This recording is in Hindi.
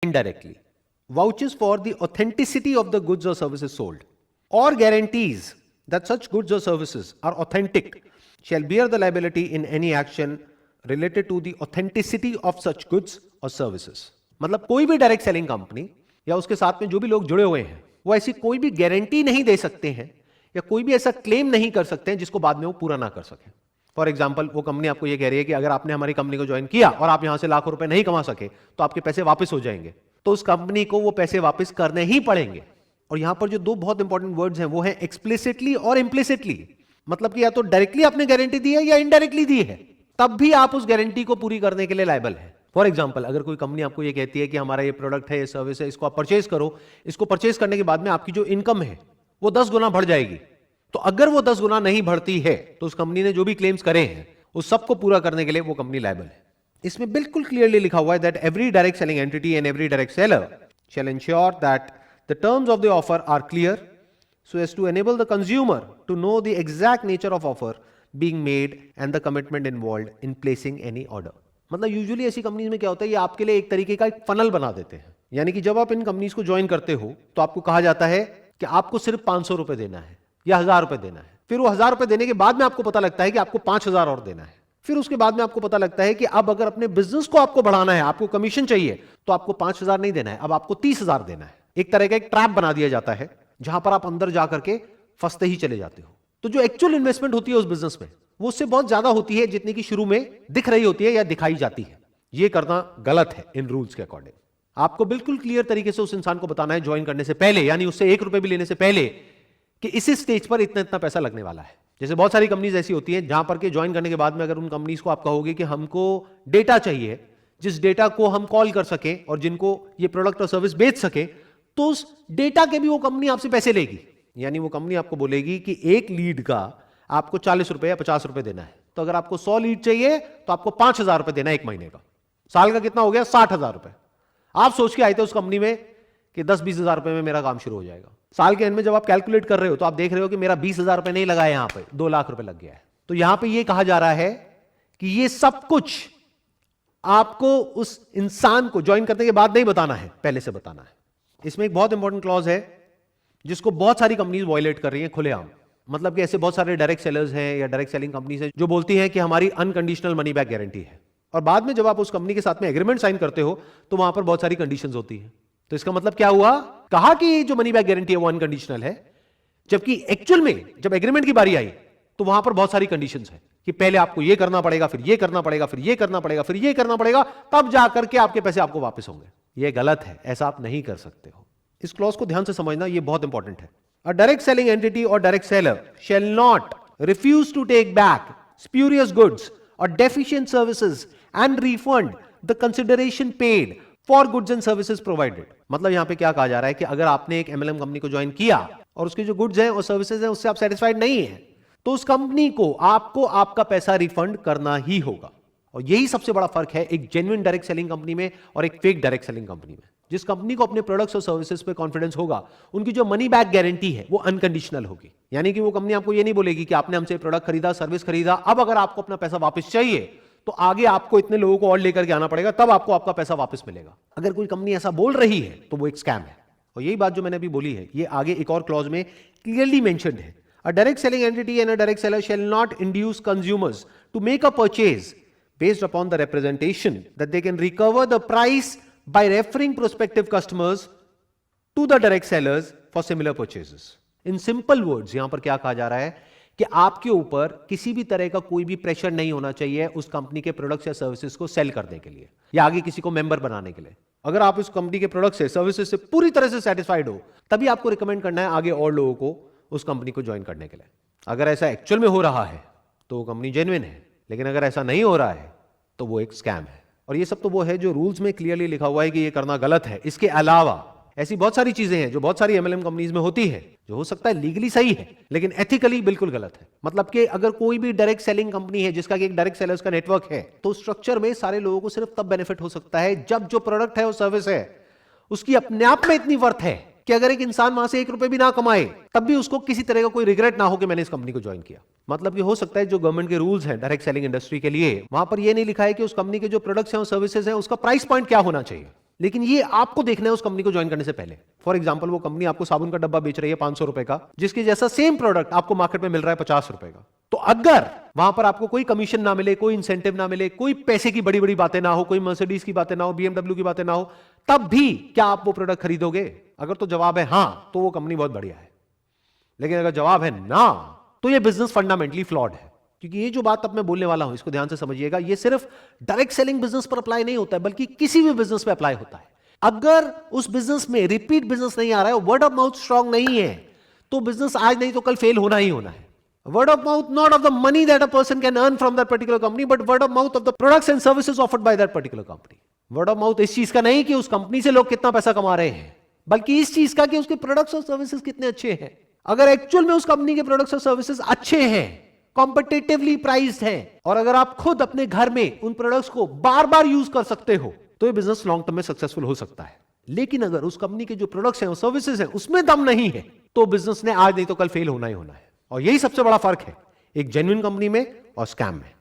indirectly, vouches for the authenticity of the goods or services sold, or guarantees that such goods or services are authentic, shall bear the liability in any action related to the authenticity of such goods or services. मतलब कोई भी डायरेक्ट सेलिंग कंपनी या उसके साथ में जो भी लोग जुड़े हुए हैं वो ऐसी कोई भी गारंटी नहीं दे सकते हैं या कोई भी ऐसा क्लेम नहीं कर सकते हैं जिसको बाद में वो पूरा ना कर सके। फॉर एग्जाम्पल, वो कंपनी आपको ये कह रही है कि अगर आपने हमारी कंपनी को ज्वाइन किया और आप यहां से लाखों रुपए नहीं कमा सके तो आपके पैसे वापस हो जाएंगे, तो उस कंपनी को वो पैसे वापस करने ही पड़ेंगे। और यहां पर जो दो बहुत इंपॉर्टेंट वर्ड्स हैं वो है एक्सप्लिसिटली और इंप्लिसिटली, मतलब कि या तो डायरेक्टली आपने गारंटी दी है या इनडायरेक्टली दी है, तब भी आप उस गारंटी को पूरी करने के लिए लायबल है। फॉर एग्जाम्पल, अगर कोई कंपनी आपको ये कहती है कि हमारा ये प्रोडक्ट है, ये सर्विस है, इसको आप परचेज करो, इसको परचेज करने के बाद में आपकी जो इनकम है वो 10 गुना बढ़ जाएगी, तो अगर वो 10 गुना नहीं बढ़ती है तो उस कंपनी ने जो भी क्लेम्स करे हैं उस सबको पूरा करने के लिए वो कंपनी लायबल है। इसमें बिल्कुल क्लियरली लिखा हुआ है that every direct selling entity and every direct seller shall ensure that the terms of the offer are clear so as to enable the consumer to know the exact nature of offer being made and the commitment involved in placing any order. मतलब यूजुअली ऐसी कंपनीज में क्या होता है, ये आपके लिए एक तरीके का एक फनल बना देते हैं, यानी कि जब आप इन कंपनीज को ज्वाइन करते हो तो आपको कहा जाता है कि आपको सिर्फ 500 रुपए देना है या 1000 रुपए देना है। फिर वो 1000 रुपए देने के बाद में आपको पता लगता है कि आपको 5000 और देना है। फिर उसके बाद में आपको पता लगता है कि अब अगर अपने बिजनेस को आपको बढ़ाना है, आपको कमीशन चाहिए, तो आपको 5000 नहीं देना है, अब आपको 30000 देना है। एक तरह का एक ट्रैप बना दिया जाता है जहां पर आप अंदर जाकर के फंसते ही चले जाते हो। तो जो एक्चुअल इन्वेस्टमेंट होती है उस बिजनेस में वो उससे बहुत ज्यादा होती है जितनी की शुरू में दिख रही होती है या दिखाई जाती है। ये करना गलत है इन रूल्स के अकॉर्डिंग। आपको बिल्कुल क्लियर तरीके से उस इंसान को बताना है ज्वाइन करने से पहले, यानी उससे 1 रुपए भी लेने से पहले, कि इस स्टेज पर इतना इतना पैसा लगने वाला है। जैसे बहुत सारी कंपनीज ऐसी होती हैं जहां पर के ज्वाइन करने के बाद में अगर उन कंपनीज को आप कहोगे कि हमको डेटा चाहिए जिस डेटा को हम कॉल कर सके और जिनको ये प्रोडक्ट और सर्विस बेच सके, तो उस डेटा के भी वो कंपनी आपसे पैसे लेगी। यानी वो कंपनी आपको बोलेगी कि एक लीड का आपको 40 रुपए या 50 रुपए देना है, तो अगर आपको 100 लीड चाहिए तो आपको 5000 रुपए देना है एक महीने का। साल का कितना हो गया? 60,000 रुपए। आप सोच के आए थे उस कंपनी में कि 10-20 हजार रुपए में मेरा काम शुरू हो जाएगा। साल के एंड में जब आप कैलकुलेट कर रहे हो तो आप देख रहे हो कि मेरा 20,000 रुपए नहीं लगा है, यहां पे 2 लाख रुपए लग गया है। तो यहां पे ये कहा जा रहा है कि ये सब कुछ आपको उस इंसान को ज्वाइन करने के बाद नहीं बताना है, पहले से बताना है। इसमें एक बहुत इंपॉर्टेंट क्लॉज है जिसको बहुत सारी कंपनीज वायलेट कर रही हैं खुलेआम। मतलब कि ऐसे बहुत सारे डायरेक्ट सेलर्स हैं या डायरेक्ट सेलिंग कंपनीज हैं जो बोलती हैं कि हमारी अनकंडीशनल मनी बैक गारंटी है, और बाद में जब आप उस कंपनी के साथ में एग्रीमेंट साइन करते हो तो वहां पर बहुत सारी कंडीशंस होती हैं। तो इसका मतलब क्या हुआ? कहा कि जो मनी बैक गारंटी है वो अनकंडीशनल है, जबकि एक्चुअल में जब एग्रीमेंट की बारी आई तो वहां पर बहुत सारी कंडीशंस है कि पहले आपको ये करना पड़ेगा, फिर ये करना पड़ेगा, फिर ये करना पड़ेगा, फिर ये करना पड़ेगा, तब जाकर के आपके पैसे आपको वापस होंगे। ये गलत है, ऐसा आप नहीं कर सकते हो। इस क्लॉज को ध्यान से समझना, ये बहुत इंपॉर्टेंट है। A direct selling entity or direct seller shall not refuse to take back spurious goods or deficient services and refund the consideration paid for goods and services provided. मतलब यहां पे क्या कहा जा रहा है कि अगर आपने एक MLM कंपनी को ज्वाइन किया और उसके जो गुड्स हैं और सर्विसेज हैं उससे आप सेटिस्फाइड नहीं है, तो उस कंपनी को आपको आपका पैसा रिफंड करना ही होगा। और यही सबसे बड़ा फर्क है एक जेन्युइन डायरेक्ट सेलिंग कंपनी में और एक फेक डायरेक्ट सेलिंग कंपनी में। जिस कंपनी को अपने प्रोडक्ट्स और सर्विसेज पे कॉन्फिडेंस होगा उनकी जो मनी बैक गारंटी है वो अनकंडीशनल होगी। यानी कि वो कंपनी आपको ये नहीं बोलेगी कि आपने हमसे प्रोडक्ट खरीदा, सर्विस खरीदा, अब अगर आपको अपना पैसा वापस चाहिए तो आगे आपको इतने लोगों को और लेकर के आना पड़ेगा, तब आपको आपका पैसा वापस मिलेगा। अगर कोई कंपनी ऐसा बोल रही है तो वो एक स्कैम है। और यही बात जो मैंने अभी बोली है ये आगे एक और क्लॉज में क्लियरली मेंशन्ड है। A direct selling entity and a direct seller shall not induce consumers to make a purchase based upon the representation that they can recover the price by referring prospective customers to the direct sellers for similar purchases. In simple words, यहां पर क्या कहा जा रहा है कि आपके ऊपर किसी भी तरह का कोई भी प्रेशर नहीं होना चाहिए उस कंपनी के प्रोडक्ट्स या सर्विसेज को सेल करने के लिए या आगे किसी को मेंबर बनाने के लिए। अगर आप उस कंपनी के प्रोडक्ट्स से सर्विसेज से पूरी तरह से सेटिस्फाइड हो तभी आपको रिकमेंड करना है आगे और लोगों को उस कंपनी को ज्वाइन करने के लिए। अगर ऐसा एक्चुअल में हो रहा है तो कंपनी जेन्युइन है, लेकिन अगर ऐसा नहीं हो रहा है तो वो एक स्कैम है। और ये सब तो वो है जो रूल्स में क्लियरली लिखा हुआ है कि ये करना गलत है। इसके अलावा ऐसी बहुत सारी चीजें हैं जो बहुत सारी MLM कंपनीज में होती है जो हो सकता है लीगली सही है लेकिन एथिकली बिल्कुल गलत है। मतलब कि अगर कोई भी डायरेक्ट सेलिंग कंपनी है जिसका एक डायरेक्ट सेलर्स का नेटवर्क है तो स्ट्रक्चर में सारे लोगों को सिर्फ तब बेनिफिट हो सकता है जब जो प्रोडक्ट है वो सर्विस है उसकी अपने आप में इतनी वर्थ है कि अगर एक इंसान वहां से 1 रुपए भी ना कमाए तब भी उसको किसी तरह का कोई रिग्रेट ना हो कि मैंने इस कंपनी को ज्वाइन किया। मतलब कि हो सकता है जो गवर्नमेंट के रूल्स हैं डायरेक्ट सेलिंग इंडस्ट्री के लिए वहां पर ये नहीं लिखा है कि उस कंपनी के जो प्रोडक्ट्स हैं और सर्विसेज हैं उसका प्राइस पॉइंट क्या होना चाहिए, लेकिन ये आपको देखना है उस कंपनी को ज्वाइन करने से पहले। फॉर एग्जांपल, वो कंपनी आपको साबुन का डब्बा बेच रही है 500 रुपए का, जिसके जैसा सेम प्रोडक्ट आपको मार्केट में मिल रहा है 50 रुपए का। तो अगर वहां पर आपको कोई कमीशन ना मिले, कोई इंसेंटिव ना मिले, कोई पैसे की बड़ी बड़ी बातें ना हो, कोई मर्सिडीज की बातें ना हो, BMW की बातें ना हो, तब भी क्या आप वो प्रोडक्ट खरीदोगे? अगर तो जवाब है हां, तो वो कंपनी बहुत बढ़िया है। लेकिन अगर जवाब है ना, तो ये बिजनेस फंडामेंटली फ्लॉड है। क्योंकि ये जो बात अब मैं बोलने वाला हूं, इसको ध्यान से समझिएगा, ये सिर्फ डायरेक्ट सेलिंग बिजनेस पर अप्लाई नहीं होता है, बल्कि किसी भी बिजनेस पे अप्लाई होता है। अगर उस बिजनेस में रिपीट बिजनेस नहीं आ रहा है, वर्ड ऑफ माउथ स्ट्रांग नहीं है, तो बिजनेस आज नहीं तो कल फेल होना ही होना है। Word of mouth, not of the money that a person can earn from that particular company, but word of mouth of the products and services offered by that particular company. Word of mouth इस चीज का नहीं कि उस कंपनी से लोग कितना पैसा कमा रहे हैं, बल्कि इस चीज का कि उसके प्रोडक्ट्स और सर्विसेज कितने अच्छे हैं। अगर एक्चुअल में उस कंपनी के प्रोडक्ट्स और सर्विसेज अच्छे हैं, कॉम्पिटिटिवली प्राइस्ड हैं, और अगर आप खुद अपने घर में उन प्रोडक्ट्स को बार बार यूज कर सकते हो, तो ये बिजनेस लॉन्ग टर्म में सक्सेसफुल हो सकता है। लेकिन अगर उस कंपनी के जो प्रोडक्ट्स हैं और सर्विसेज हैं उसमें दम नहीं है, तो बिजनेस ने आज नहीं तो कल फेल होना ही होना है। और यही सबसे बड़ा फर्क है एक जेन्युइन कंपनी में और स्कैम में।